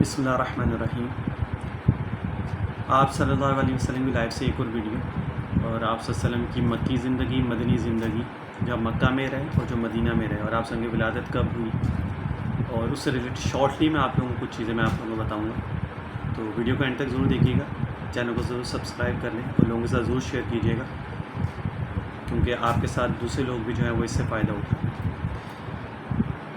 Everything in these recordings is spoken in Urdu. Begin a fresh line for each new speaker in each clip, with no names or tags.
بسم اللہ الرحمن الرحیم۔ آپ صلی اللہ علیہ وسلم کی لائف سے ایک اور ویڈیو، اور آپ صلی اللہ علیہ وسلم کی مکی زندگی، مدنی زندگی، جب مکہ میں رہے اور جو مدینہ میں رہے، اور آپ صلی اللہ کی ولادت کب ہوئی، اور اس سے ریلیٹڈ شارٹلی میں آپ لوگوں کو کچھ چیزیں میں آپ لوگوں کو بتاؤں گا۔ تو ویڈیو کو اینڈ تک ضرور دیکھیے گا، چینل کو ضرور سبسکرائب کر لیں اور لوگوں کے ساتھ ضرور شیئر کیجیے گا، کیونکہ آپ کے ساتھ دوسرے لوگ بھی جو ہیں وہ اس سے فائدہ اٹھائیں۔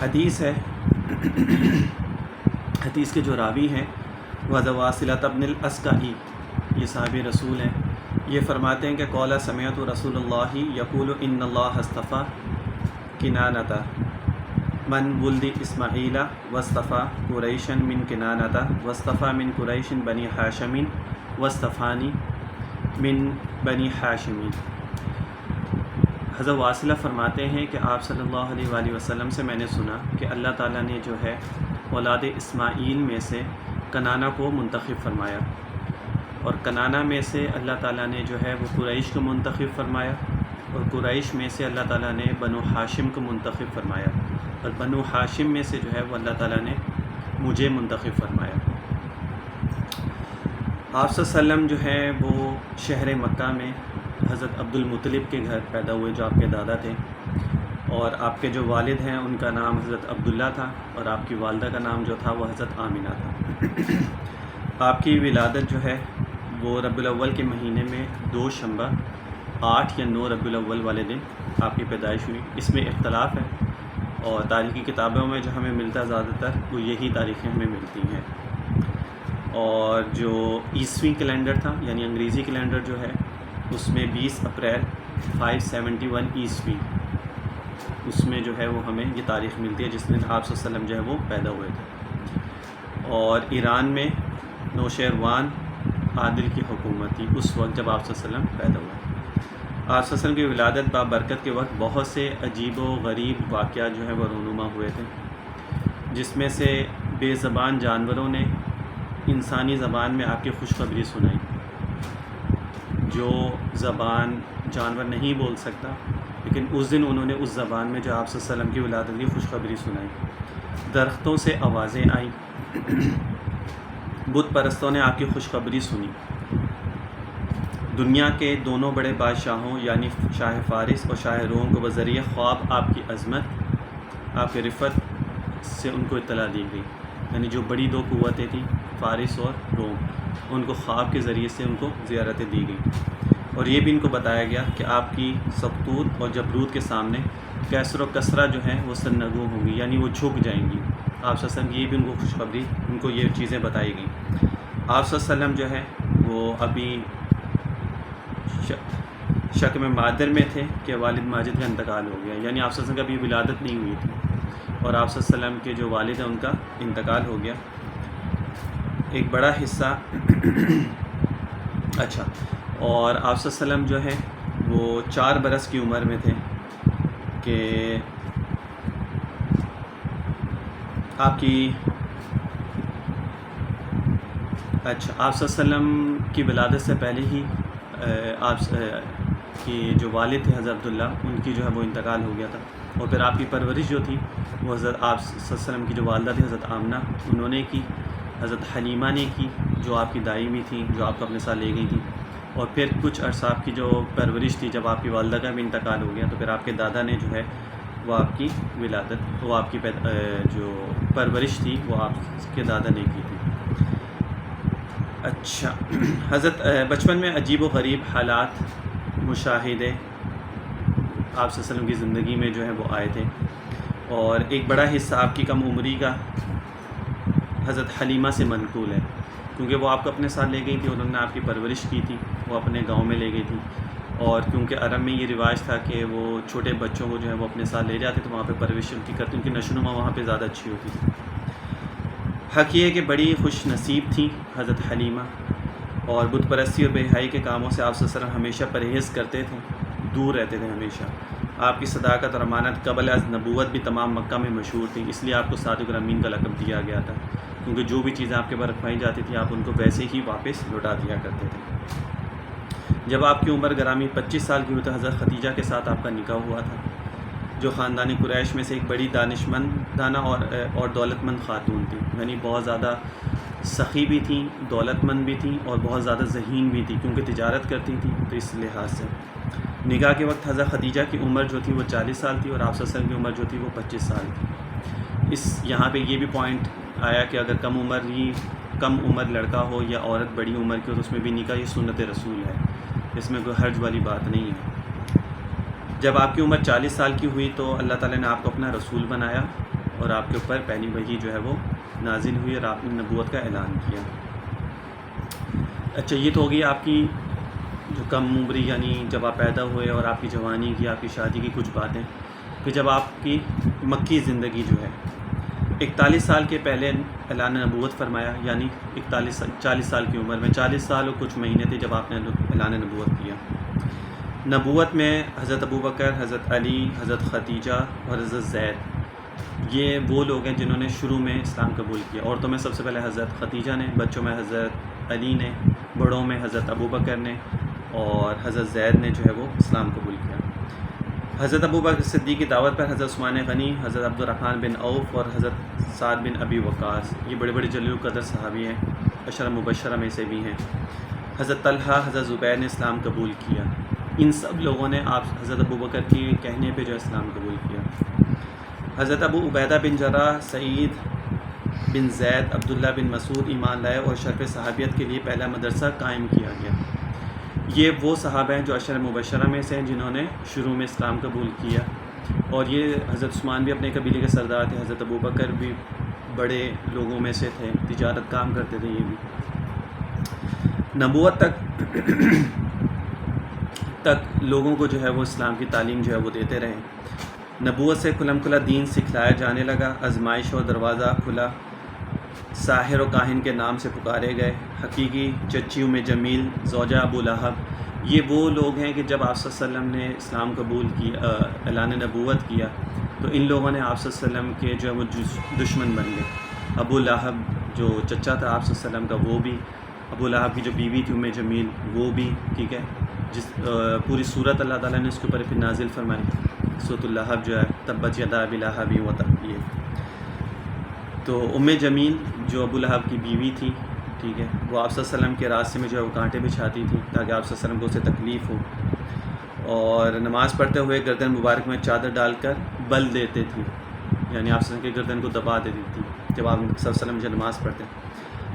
حدیث ہے، حدیث کے جو راوی ہیں وہ واصلۃ بن الاسقعی، یہ صحابی رسول ہیں۔ یہ فرماتے ہیں کہ قال سمعت رسول اللہ یقول ان اللہ اصطفیٰ کنانۃ من ولد اسماعیل واصطفیٰ قریشا من کنانۃ واصطفیٰ من قریش بنی ہاشم واصطفانی من بنی ہاشم۔ حضرت واصلہ فرماتے ہیں کہ آپ صلی اللہ علیہ وآلہ وسلم سے میں نے سنا کہ اللہ تعالیٰ نے جو ہے اولاد اسماعیل میں سے کنانہ کو منتخب فرمایا، اور کنانہ میں سے اللہ تعالیٰ نے جو ہے وہ قریش کو منتخب فرمایا، اور قریش میں سے اللہ تعالیٰ نے بنو ہاشم کو منتخب فرمایا، اور بنو ہاشم میں سے جو ہے وہ اللہ تعالیٰ نے مجھے منتخب فرمایا۔ آپ صلی اللہ علیہ وسلم جو ہے وہ شہر مکہ میں حضرت عبد المطلب کے گھر پیدا ہوئے، جو آپ کے دادا تھے، اور آپ کے جو والد ہیں ان کا نام حضرت عبداللہ تھا، اور آپ کی والدہ کا نام جو تھا وہ حضرت آمینہ تھا۔ آپ کی ولادت جو ہے وہ ربیع الاول کے مہینے میں 2 شنبہ 8 یا 9 ربیع الاول والے دن آپ کی پیدائش ہوئی۔ اس میں اختلاف ہے، اور تاریخی کتابوں میں جو ہمیں ملتا ہے زیادہ تر وہ یہی تاریخیں ہمیں ملتی ہیں۔ اور جو عیسوی کیلنڈر تھا، یعنی انگریزی کیلنڈر جو ہے، اس میں 20 اپریل 571 عیسوی، اس میں جو ہے وہ ہمیں یہ تاریخ ملتی ہے جس دن آپ صلی اللہ علیہ وسلم جو ہے وہ پیدا ہوئے تھے۔ اور ایران میں نوشیروان عادل کی حکومت تھی اس وقت جب آپ صلی اللہ علیہ وسلم پیدا ہوئے۔ آپ صلی اللہ علیہ وسلم کی ولادت بابرکت کے وقت بہت سے عجیب و غریب واقعات جو ہیں وہ رونما ہوئے تھے، جس میں سے بے زبان جانوروں نے انسانی زبان میں آپ کی خوشخبری سنائی۔ جو زبان جانور نہیں بول سکتا، لیکن اس دن انہوں نے اس زبان میں جو آپ صلی اللہ علیہ وسلم کی ولادت کی خوشخبری سنائی۔ درختوں سے آوازیں آئیں، بت پرستوں نے آپ کی خوشخبری سنی۔ دنیا کے دونوں بڑے بادشاہوں یعنی شاہ فارس اور شاہ روم کو بذریعہ خواب آپ کی عظمت، آپ کی رفت سے ان کو اطلاع دی گئی، یعنی جو بڑی 2 قوتیں تھیں فارس اور روم، ان کو خواب کے ذریعے سے ان کو زیارتیں دی گئی، اور یہ بھی ان کو بتایا گیا کہ آپ کی سقطوت اور جبروت کے سامنے کیسر و کسرہ جو ہیں وہ سرنگوں ہوں گی، یعنی وہ جھک جائیں گی۔ آپ صلی اللہ علیہ وسلم کی یہ بھی ان کو خوشخبری، ان کو یہ چیزیں بتائی گئیں۔ آپ صلی اللہ علیہ وسلم جو ہے وہ ابھی شک میں مادر میں تھے کہ والد ماجد کا انتقال ہو گیا، یعنی آپ صلی اللہ علیہ وسلم کا ابھی ولادت نہیں ہوئی تھی، اور آپ صلی اللہ علیہ وسلم کے جو والد ہیں ان کا انتقال ہو گیا۔ ایک بڑا حصہ اچھا، اور آپ صلی اللہ علیہ وسلم جو ہے وہ 4 برس کی عمر میں تھے کہ آپ کی آپ صلی اللہ علیہ وسلم کی ولادت سے پہلے ہی آپ کی جو والد تھے حضرت عبداللہ، ان کی جو ہے وہ انتقال ہو گیا تھا، اور پھر آپ کی پرورش جو تھی وہ حضرت آپ صلی اللہ علیہ وسلم کی جو والدہ تھی حضرت آمنہ، انہوں نے کی، حضرت حلیمہ نے کی جو آپ کی دائمی تھیں، جو آپ کو اپنے ساتھ لے گئی تھیں، اور پھر کچھ عرصہ آپ کی جو پرورش تھی، جب آپ کی والدہ کا بھی انتقال ہو گیا تو پھر آپ کے دادا نے جو ہے وہ آپ کی ولادت، وہ آپ کی جو پرورش تھی وہ آپ کے دادا نے کی تھی۔ اچھا، حضرت بچپن میں عجیب و غریب حالات مشاہدے آپ صلی اللہ علیہ وسلم کی زندگی میں جو ہے وہ آئے تھے، اور ایک بڑا حصہ آپ کی کم عمری کا حضرت حلیمہ سے منقول ہے، کیونکہ وہ آپ کو اپنے ساتھ لے گئی تھی، انہوں نے آپ کی پرورش کی تھی، وہ اپنے گاؤں میں لے گئی تھی، اور کیونکہ عرب میں یہ رواج تھا کہ وہ چھوٹے بچوں کو جو ہے وہ اپنے ساتھ لے جاتے، تو وہاں پہ پرورش ان کی کرتے، ان کی نشو و نما وہاں پہ زیادہ اچھی ہوتی تھی۔ حق یہ کہ بڑی خوش نصیب تھیں حضرت حلیمہ، اور بت پرستی اور بے حیائی کے کاموں سے آپ صلی اللہ علیہ وسلم ہمیشہ پرہیز کرتے تھے، دور رہتے تھے ہمیشہ۔ آپ کی صداقت اور امانت قبل از نبوت بھی تمام مکہ میں مشہور تھی، اس لیے آپ کو صادق الامین کا لقب دیا گیا تھا، کیونکہ جو بھی چیزیں آپ کے پاس رکھوائی جاتی تھی آپ ان کو ویسے ہی واپس لوٹا دیا کرتے تھے۔ جب آپ کی عمر گرامی 25 سال کی ہوئی تو حضرت خدیجہ کے ساتھ آپ کا نکاح ہوا تھا، جو خاندان قریش میں سے ایک بڑی دانشمندانہ اور دولت مند خاتون تھی، یعنی بہت زیادہ سخی بھی تھیں، دولت مند بھی تھیں اور بہت زیادہ ذہین بھی تھی، کیونکہ تجارت کرتی تھی، تو اس لحاظ سے نکاح کے وقت حضرت خدیجہ کی عمر جو تھی وہ 40 سال تھی اور آپ صلی اللہ علیہ وسلم کی عمر جو تھی وہ 25 سال تھی۔ یہاں پہ یہ بھی پوائنٹ آیا کہ اگر کم عمر لڑکا ہو یا عورت بڑی عمر کی ہو تو اس میں بھی نکاح یہ سنت رسول ہے، اس میں کوئی حرج والی بات نہیں ہے۔ جب آپ کی عمر 40 سال کی ہوئی تو اللہ تعالیٰ نے آپ کو اپنا رسول بنایا اور آپ کے اوپر پہلی وحی جو ہے وہ نازل ہوئی اور آپ نے نبوت کا اعلان کیا۔ اچھا، یہ تو ہوگی آپ کی جو کم عمری، یعنی جب آپ پیدا ہوئے اور آپ کی جوانی کی، آپ کی شادی کی کچھ باتیں۔ پھر جب آپ کی مکی زندگی جو ہے 41 سال کے پہلے اعلان نبوت فرمایا، یعنی 40 سال کی عمر میں 40 سال اور کچھ مہینے تھے جب آپ نے اعلان نبوت کیا۔ نبوت میں حضرت ابوبکر، حضرت علی، حضرت خدیجہ اور حضرت زید یہ وہ لوگ ہیں جنہوں نے شروع میں اسلام قبول کیا۔ عورتوں میں سب سے پہلے حضرت خدیجہ نے، بچوں میں حضرت علی نے، بڑوں میں حضرت ابوبکر نے اور حضرت زید نے جو ہے وہ اسلام قبول کیا۔ حضرت ابوبکر صدیق کی دعوت پر حضرت عثمان غنی، حضرت عبد الرحمن بن عوف اور حضرت سعد بن ابی وقاص یہ بڑے بڑے جلیل القدر صحابی ہیں، عشرہ مبشرہ میں سے بھی ہیں۔ حضرت طلحہ، حضرت زبیر نے اسلام قبول کیا۔ ان سب لوگوں نے آپ حضرت ابوبکر کے کہنے پہ جو اسلام قبول کیا۔ حضرت ابو عبیدہ بن جراح، سعید بن زید، عبداللہ بن مسعود ایمان لائے اور شرف صحابیت کے لیے پہلا مدرسہ قائم کیا گیا۔ یہ وہ صحابہ ہیں جو عشرہ مبشرہ میں سے ہیں جنہوں نے شروع میں اسلام قبول کیا، اور یہ حضرت عثمان بھی اپنے قبیلے کے سردار تھے، حضرت ابوبکر بھی بڑے لوگوں میں سے تھے، تجارت کام کرتے تھے یہ بھی۔ نبوت تک لوگوں کو جو ہے وہ اسلام کی تعلیم جو ہے وہ دیتے رہے۔ نبوت سے کھلم کھلا دین سکھلایا جانے لگا، آزمائش اور دروازہ کھلا، ساحر و کاہن کے نام سے پکارے گئے۔ حقیقی چچی ام جمیل، زوجہ ابو لہب یہ وہ لوگ ہیں کہ جب آپ صلی اللہ علیہ وسلم نے اسلام قبول کیا، اعلان نبوت کیا، تو ان لوگوں نے آپ صلی اللہ علیہ وسلم کے جو ہے وہ دشمن بن گئے۔ ابو لہب جو چچا تھا آپ صلی اللہ علیہ وسلم کا وہ بھی، ابو لہب کی جو بیوی تھی ام جمیل وہ بھی، ٹھیک ہے، جس پوری صورت اللہ تعالیٰ نے اس کے اوپر پھر نازل فرمائی، سورۃ اللہب جو ہے، تبت یدا ابی لہب وتب۔ یہ تو ام جمیل جو ابو لہب کی بیوی تھی، ٹھیک ہے، وہ آپ صلی اللہ علیہ وسلم کے راستے میں جو ہے وہ کانٹے بچھاتی تھی تاکہ آپ صلی اللہ علیہ وسلم کو اسے تکلیف ہو، اور نماز پڑھتے ہوئے گردن مبارک میں چادر ڈال کر بل دیتے تھی، یعنی آپ صلی اللہ علیہ وسلم کی گردن کو دبا دیتی تھی جب آپ صلی اللہ علیہ وسلم جو نماز پڑھتے۔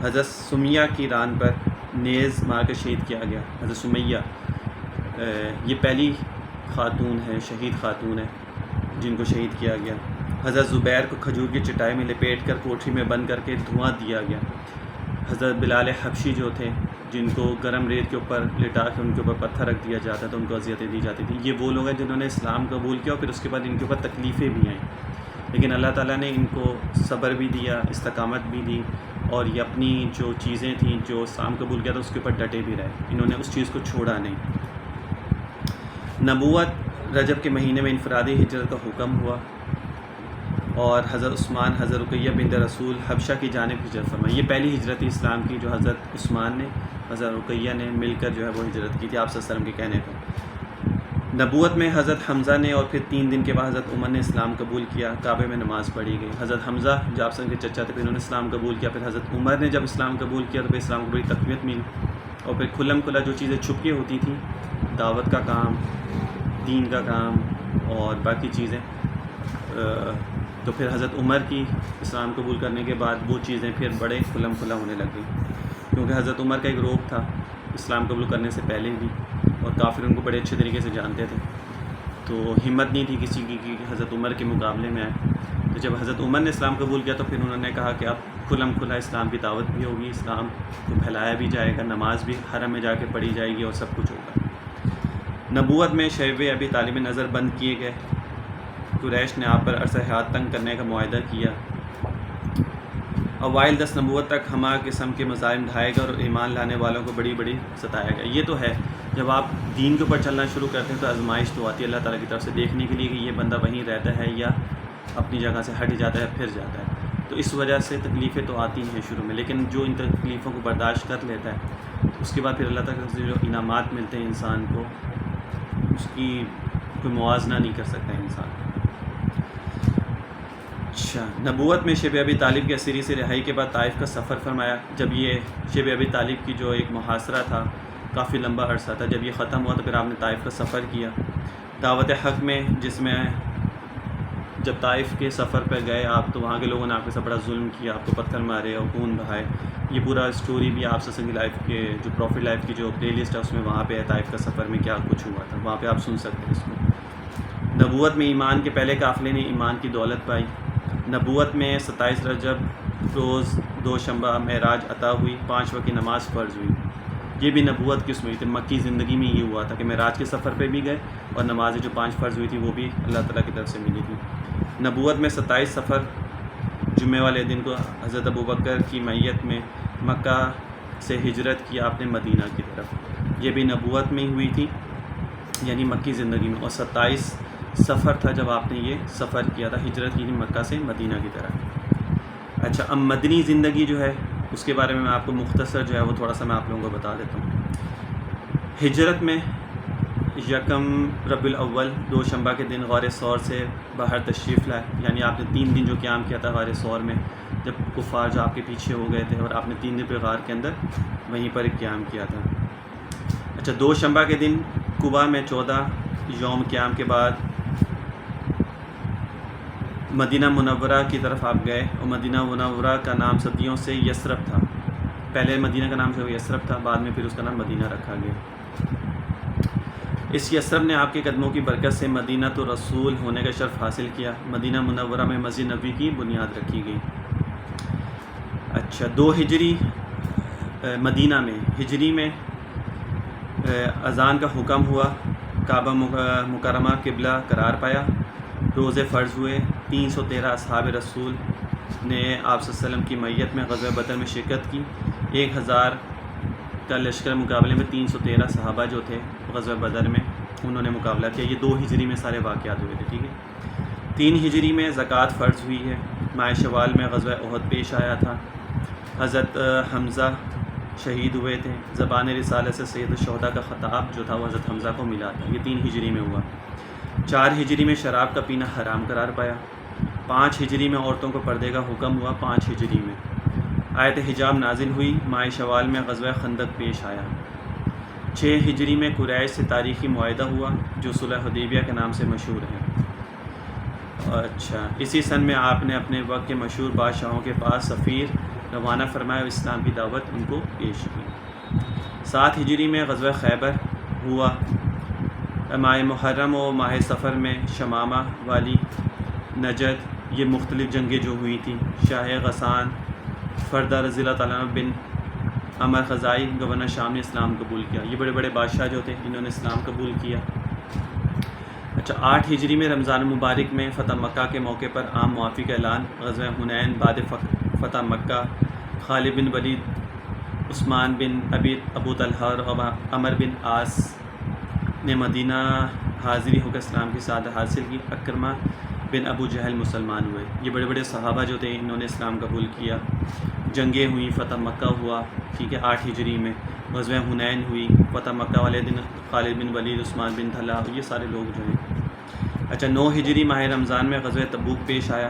حضرت سمیہ کی ران پر نیز مار کر شہید کیا گیا۔ حضرت سمیہ یہ پہلی خاتون ہے، شہید خاتون ہے جن کو شہید کیا گیا۔ حضرت زبیر کو کھجور کی چٹائی میں لپیٹ کر کوٹھی میں بند کر کے دھواں دیا گیا۔ حضرت بلال حبشی جو تھے جن کو گرم ریت کے اوپر لٹا کے ان کے اوپر پتھر رکھ دیا جاتا تھا، ان کو اذیتیں دی جاتی تھیں، یہ وہ لوگ ہیں جنہوں نے اسلام قبول کیا اور پھر اس کے بعد ان کے اوپر تکلیفیں بھی آئیں، لیکن اللہ تعالیٰ نے ان کو صبر بھی دیا، استقامت بھی دی، اور یہ اپنی جو چیزیں تھیں جو اسلام قبول کیا تھا اس کے اوپر ڈٹے بھی رہے، انہوں نے اس چیز کو چھوڑا نہیں۔ نبوت رجب کے مہینے میں انفرادی ہجرت کا حکم ہوا، اور حضرت عثمان، حضرت رقیہ بنت رسول حبشہ کی جانب ہجرت فرمائی۔ یہ پہلی ہجرت تھی اسلام کی جو حضرت عثمان نے، حضرت رقیہ نے مل کر جو ہے وہ ہجرت کی تھی آپ صلی اللہ علیہ وسلم کے کہنے پر۔ نبوت میں حضرت حمزہ نے اور پھر 3 دن کے بعد حضرت عمر نے اسلام قبول کیا، کعبے میں نماز پڑھی گئی۔ حضرت حمزہ جو آپ صلی اللہ علیہ وسلم کے چچا تھے پھر انہوں نے اسلام قبول کیا، پھر حضرت عمر نے جب اسلام قبول کیا تو پھر اسلام کو بڑی تقویت ملی، اور پھر کھلم کھلا جو چیزیں چھپ کے ہوتی تھیں، دعوت کا کام، دین کا کام اور باقی چیزیں، تو پھر حضرت عمر کی اسلام قبول کرنے کے بعد وہ چیزیں پھر بڑے کھلم کھلا ہونے لگ گئیں، کیونکہ حضرت عمر کا ایک روب تھا اسلام قبول کرنے سے پہلے بھی، اور کافر ان کو بڑے اچھے طریقے سے جانتے تھے، تو ہمت نہیں تھی کسی کی کہ حضرت عمر کے مقابلے میں آئے۔ تو جب حضرت عمر نے اسلام قبول کیا تو پھر انہوں نے کہا کہ اب کھلم کھلا اسلام کی دعوت بھی ہوگی، اسلام کو پھیلایا بھی جائے گا، نماز بھی حرم میں جا کے پڑھی جائے گی اور سب کچھ ہوگا۔ نبوت میں شیب ابی طالب نظر بند کیے گئے، قریش نے آپ پر عرصہ حیات تنگ کرنے کا معاہدہ کیا۔ اوائل 10 نبوت تک ہمہ قسم کے مظالم ڈھائے گا اور ایمان لانے والوں کو بڑی بڑی ستائے گا۔ یہ تو ہے، جب آپ دین کے اوپر چلنا شروع کرتے ہیں تو آزمائش تو آتی ہے اللہ تعالیٰ کی طرف سے، دیکھنے کے لیے کہ یہ بندہ وہیں رہتا ہے یا اپنی جگہ سے ہٹ جاتا ہے، پھر جاتا ہے، تو اس وجہ سے تکلیفیں تو آتی ہیں شروع میں، لیکن جو ان تکلیفوں کو برداشت کر لیتا ہے اس کے بعد پھر اللہ تعالیٰ سے جو انعامات ملتے ہیں انسان کو، اس کی کوئی موازنہ نہیں کر سکتا انسان۔ اچھا، نبوت میں شب ابی طالب کی اسیری سے رہائی کے بعد طائف کا سفر فرمایا. جب یہ شب ابی طالب کی جو ایک محاصرہ تھا کافی لمبا عرصہ تھا، جب یہ ختم ہوا تو پھر آپ نے طائف کا سفر کیا دعوت حق میں، جس میں جب طائف کے سفر پہ گئے آپ تو وہاں کے لوگوں نے آپ کے ساتھ بڑا ظلم کیا، آپ کو پتھر مارے اور خون بہائے. یہ پورا اسٹوری بھی آپ سسنگ لائف کے جو پروفٹ لائف کی جو پلے لسٹ ہے اس میں وہاں پہ ہے طائف کا سفر میں کیا کچھ ہوا تھا، وہاں پہ آپ سن سکتے ہیں اس کو. نبوت میں ایمان کے پہلے قافلے نے ایمان کی دولت پائی. نبوت میں 27 رجب روز دوشنبہ معراج عطا ہوئی، 5 وقت کی نماز فرض ہوئی. یہ بھی نبوت کی اس میں ہوئی تھی، مکی زندگی میں یہ ہوا تھا کہ معراج کے سفر پہ بھی گئے اور نمازیں جو 5 فرض ہوئی تھی وہ بھی اللہ تعالیٰ کی طرف سے ملی تھی. نبوت میں 27 سفر جمعے والے دن کو حضرت ابوبکر کی میت میں مکہ سے ہجرت کی آپ نے مدینہ کی طرف. یہ بھی نبوت میں ہی ہوئی تھی، یعنی مکی زندگی میں، اور 27 سفر تھا جب آپ نے یہ سفر کیا تھا، ہجرت کی تھی مکہ سے مدینہ کی طرف. اچھا، اب مدنی زندگی جو ہے اس کے بارے میں آپ کو مختصر جو ہے وہ تھوڑا سا میں آپ لوگوں کو بتا دیتا ہوں. ہجرت میں یکم ربیع الاول دوشنبہ کے دن غار ثور سے باہر تشریف لائے، یعنی آپ نے 3 دن جو قیام کیا تھا غار ثور میں، جب کفار جو آپ کے پیچھے ہو گئے تھے، اور آپ نے 3 دن پہ غار کے اندر وہیں پر قیام کیا تھا. اچھا، دوشنبہ کے دن قباء میں 14 یوم قیام کے بعد مدینہ منورہ کی طرف آپ گئے، اور مدینہ منورہ کا نام صدیوں سے یثرب تھا. پہلے مدینہ کا نام جو یثرب تھا، بعد میں پھر اس کا نام مدینہ رکھا گیا. اس یثرب نے آپ کے قدموں کی برکت سے مدینہ تو رسول ہونے کا شرف حاصل کیا. مدینہ منورہ میں مسجد نبوی کی بنیاد رکھی گئی. اچھا، 2 ہجری مدینہ میں ہجری میں اذان کا حکم ہوا، کعبہ مکرمہ قبلہ قرار پایا، روزے فرض ہوئے. 313 اصحاب رسول نے آپ صلی اللہ علیہ وسلم کی میت میں غزوہ بدر میں شرکت کی. 1000 کا لشکر مقابلے میں 313 صحابہ جو تھے غزوہ بدر میں انہوں نے مقابلہ کیا. یہ 2 ہجری میں سارے واقعات ہوئے تھے. ٹھیک ہے. 3 ہجری میں زکوٰۃ فرض ہوئی ہے. ماہ شوال میں غزوہ احد پیش آیا تھا. حضرت حمزہ شہید ہوئے تھے. زبان رسالت سے سید الشہداء کا خطاب جو تھا وہ حضرت حمزہ کو ملا تھا. یہ 3 ہجری میں ہوا. 4 ہجری میں شراب کا پینا حرام قرار پایا. 5 ہجری میں عورتوں کو پردے کا حکم ہوا. 5 ہجری میں آیت حجاب نازل ہوئی. ماہ شوال میں غزوہ خندق پیش آیا. 6 ہجری میں قریش سے تاریخی معاہدہ ہوا جو صلح حدیبیہ کے نام سے مشہور ہے. اچھا، اسی سن میں آپ نے اپنے وقت کے مشہور بادشاہوں کے پاس سفیر روانہ فرمایا اور اسلام کی دعوت ان کو پیش کی. 7 ہجری میں غزوہ خیبر ہوا. ماہ محرم و ماہ سفر میں شمامہ والی نجد یہ مختلف جنگیں جو ہوئی تھیں. شاہ غسان فردہ رضی اللہ تعالیٰ عنہ بن عمر خزائی گورنر شام نے اسلام قبول کیا. یہ بڑے بڑے بادشاہ جو تھے انہوں نے اسلام قبول کیا. اچھا، 8 ہجری میں رمضان مبارک میں فتح مکہ کے موقع پر عام معافی کا اعلان. غزوہ حنین بعد فتح مکہ خالد بن ولید، عثمان بن ابو طلحہ اور عمر بن عاص نے مدینہ حاضری ہو کر اسلام کی سعادت حاصل کی. اکرمہ بن ابو جہل مسلمان ہوئے. یہ بڑے بڑے صحابہ جو تھے انہوں نے اسلام قبول کیا. جنگیں ہوئیں، فتح مکہ ہوا. ٹھیک ہے. 8 ہجری میں غزوہ حنین ہوئی. فتح مکہ والے دن خالد بن ولید، عثمان بن طلحہ، یہ سارے لوگ جو ہیں. اچھا، 9 ہجری ماہ رمضان میں غزوہ تبوک پیش آیا.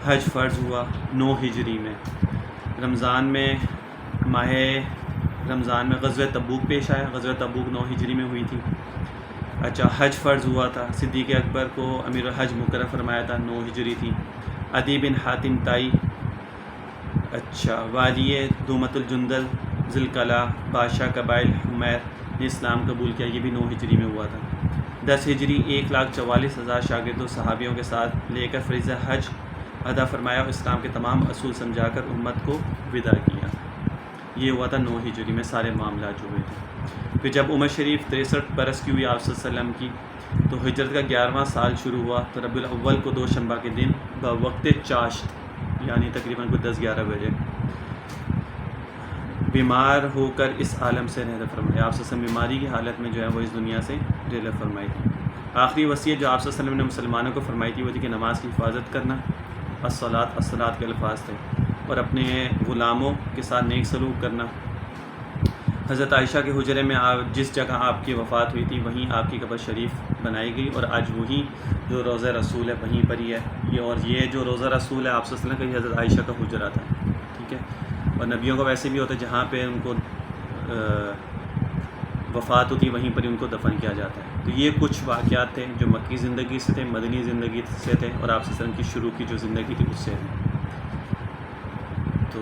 حج فرض ہوا 9 ہجری میں. ماہ رمضان میں غزوہ تبوک پیش آیا. غزوہ تبوک 9 ہجری میں ہوئی تھی. اچھا، حج فرض ہوا تھا. صدیق اکبر کو امیر الحج مقرر فرمایا تھا. 9 ہجری تھی. عدی بن حاتم طائی، اچھا، والی دومت الجندل ذوالقلع بادشاہ قبائل حمیر نے اسلام قبول کیا. یہ بھی 9 ہجری میں ہوا تھا. 10 ہجری 1,44,000 شاگردوں صحابیوں کے ساتھ لے کر فریضہ حج ادا فرمایا اور اسلام کے تمام اصول سمجھا کر امت کو وداع کیا. یہ ہوا تھا 9 ہجری میں سارے معاملات جو ہوئے تھے. پھر جب عمر شریف 63 برس کی ہوئی آپ صلی اللہ علیہ وسلم کی تو ہجرت کا 11واں سال شروع ہوا. تو ربیع الاول کو دوشنبہ کے دن بوقت چاشت یعنی تقریباً کوئی 10-11 بجے بیمار ہو کر اس عالم سے رحلت فرمائی. آپ صلی اللہ علیہ وسلم بیماری کی حالت میں جو ہے وہ اس دنیا سے رحلت فرمائی تھی. آخری وصیت جو آپ صلی اللہ علیہ وسلم نے مسلمانوں کو فرمائی تھی وہ تھی کہ نماز کی حفاظت کرنا. الصلاۃ کے الفاظ تھے. اور اپنے غلاموں کے ساتھ نیک سلوک کرنا. حضرت عائشہ کے حجرے میں جس جگہ آپ کی وفات ہوئی تھی وہیں آپ کی قبر شریف بنائی گئی، اور آج وہی جو روضہ رسول ہے وہیں پر ہی ہے اور یہ جو روضہ رسول ہے آپ صلی اللہ علیہ وسلم کا حضرت عائشہ کا حجرہ تھا، ٹھیک ہے۔ اور نبیوں کا ویسے بھی ہوتا ہے جہاں پہ ان کو وفات ہوتی وہیں پر ہی ان کو دفن کیا جاتا ہے۔ تو یہ کچھ واقعات تھے جو مکی زندگی سے تھے، مدنی زندگی سے تھے، اور آپ صلی اللہ علیہ وسلم کی شروع کی جو زندگی تھی اس سے تھے۔ تو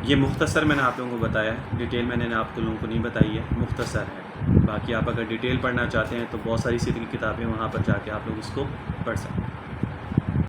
یہ مختصر میں نے آپ لوگوں کو بتایا ہے، ڈیٹیل میں نے آپ لوگوں کو نہیں بتائی ہے، مختصر ہے۔ باقی آپ اگر ڈیٹیل پڑھنا چاہتے ہیں تو بہت ساری سیرت کی کتابیں وہاں پر جا کے آپ لوگ اس کو پڑھ سکتے ہیں۔